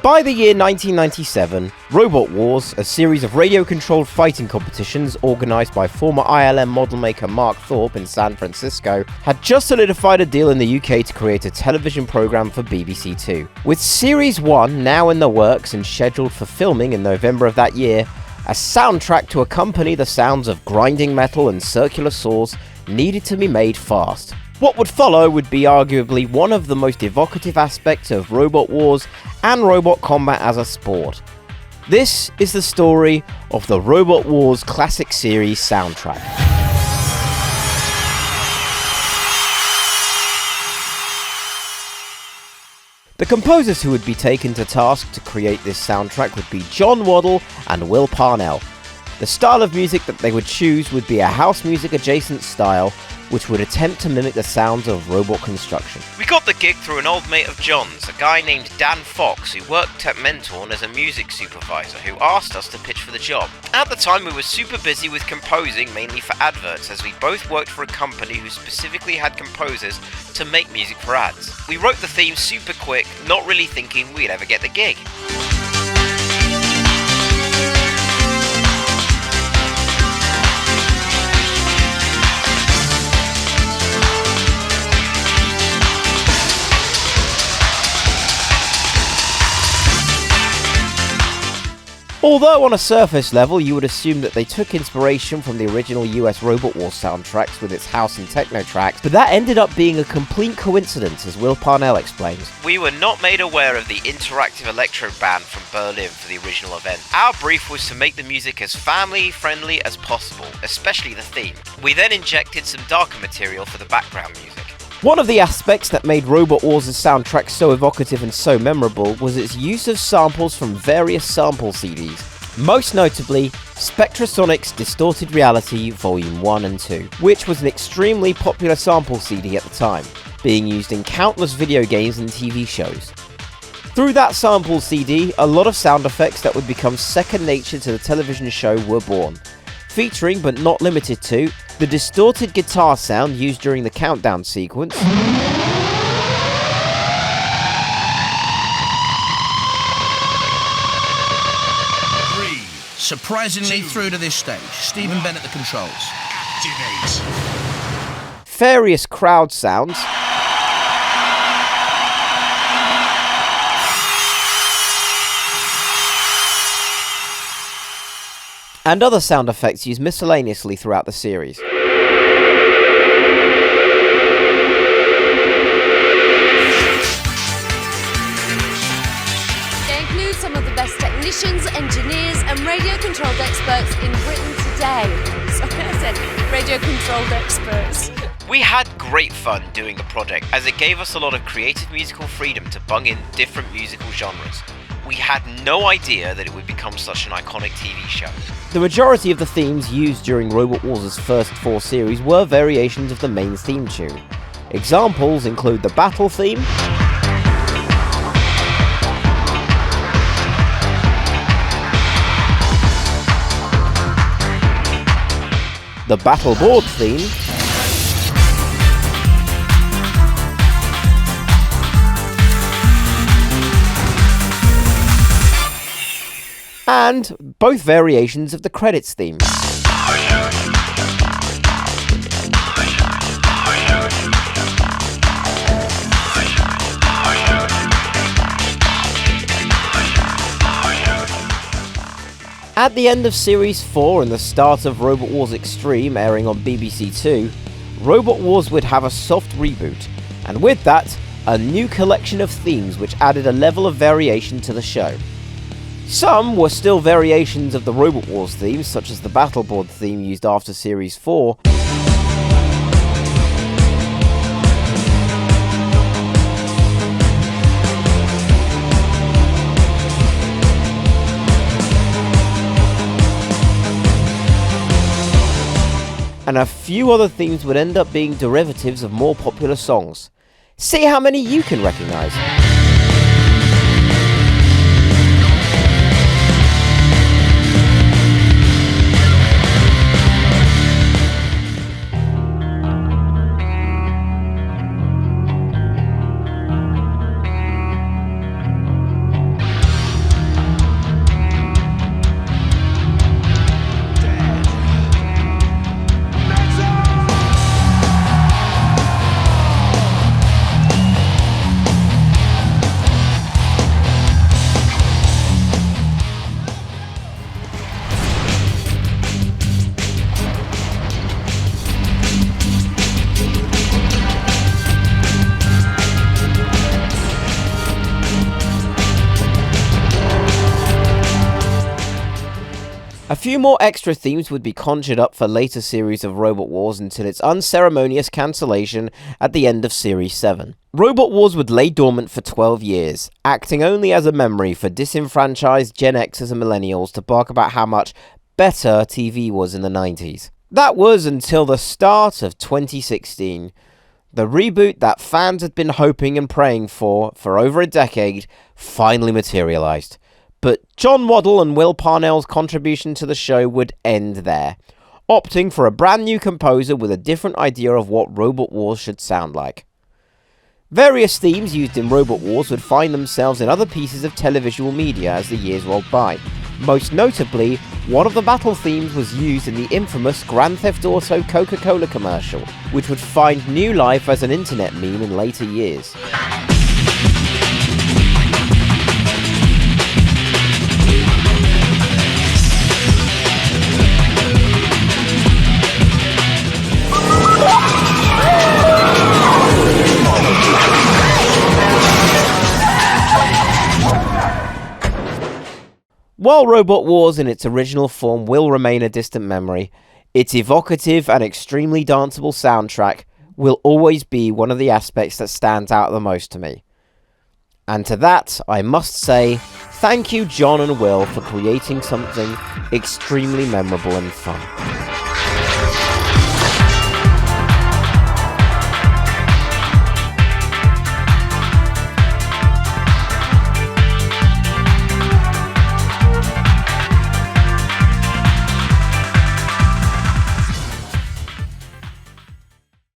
By the year 1997, Robot Wars, a series of radio-controlled fighting competitions organised by former ILM model maker Mark Thorpe in San Francisco, had just solidified a deal in the UK to create a television programme for BBC Two. With Series 1 now in the works and scheduled for filming in November of that year, a soundtrack to accompany the sounds of grinding metal and circular saws needed to be made fast. What would follow would be arguably one of the most evocative aspects of Robot Wars and robot combat as a sport. This is the story of the Robot Wars Classic Series soundtrack. The composers who would be taken to task to create this soundtrack would be John Waddell and Will Parnell. The style of music that they would choose would be a house music adjacent style, which would attempt to mimic the sounds of robot construction. We got the gig through an old mate of John's, a guy named Dan Fox, who worked at Mentorn as a music supervisor, who asked us to pitch for the job. At the time we were super busy with composing, mainly for adverts, as we both worked for a company who specifically had composers to make music for ads. We wrote the theme super quick, not really thinking we'd ever get the gig. Although on a surface level you would assume that they took inspiration from the original US Robot Wars soundtracks with its house and techno tracks, but that ended up being a complete coincidence, as Will Parnell explains. We were not made aware of the interactive electro band from Berlin for the original event. Our brief was to make the music as family friendly as possible, especially the theme. We then injected some darker material for the background music. One of the aspects that made Robot Wars' soundtrack so evocative and so memorable was its use of samples from various sample CDs, most notably Spectrasonic's Distorted Reality Volume 1 and 2, which was an extremely popular sample CD at the time, being used in countless video games and TV shows. Through that sample CD, a lot of sound effects that would become second nature to the television show were born, featuring but not limited to the distorted guitar sound used during the countdown sequence, surprisingly through to this stage, Stephen Bennett at the controls. Activate. various crowd sounds, and other sound effects used miscellaneously throughout the series. They include some of the best technicians, engineers and radio-controlled experts in Britain today. Sorry, I said radio-controlled experts. We had great fun doing the project, as it gave us a lot of creative musical freedom to bung in different musical genres. We had no idea that it would become such an iconic TV show. The majority of the themes used during Robot Wars' first 4 series were variations of the main theme tune. Examples include the battle theme, the battle board theme, and both variations of the credits theme. At the end of Series 4 and the start of Robot Wars Extreme airing on BBC Two, Robot Wars would have a soft reboot, and with that, a new collection of themes which added a level of variation to the show. Some were still variations of the Robot Wars themes, such as the Battleboard theme used after Series 4, and a few other themes would end up being derivatives of more popular songs. See how many you can recognise. A few more extra themes would be conjured up for later series of Robot Wars until its unceremonious cancellation at the end of Series 7. Robot Wars would lay dormant for 12 years, acting only as a memory for disenfranchised Gen Xers and Millennials to bark about how much better TV was in the 90s. That was until the start of 2016. The reboot that fans had been hoping and praying for over a decade finally materialized. But John Waddell and Will Parnell's contribution to the show would end there, opting for a brand new composer with a different idea of what Robot Wars should sound like. Various themes used in Robot Wars would find themselves in other pieces of televisual media as the years rolled by. Most notably, one of the battle themes was used in the infamous Grand Theft Auto Coca-Cola commercial, which would find new life as an internet meme in later years. While Robot Wars in its original form will remain a distant memory, its evocative and extremely danceable soundtrack will always be one of the aspects that stands out the most to me. And to that, I must say, thank you John and Will for creating something extremely memorable and fun.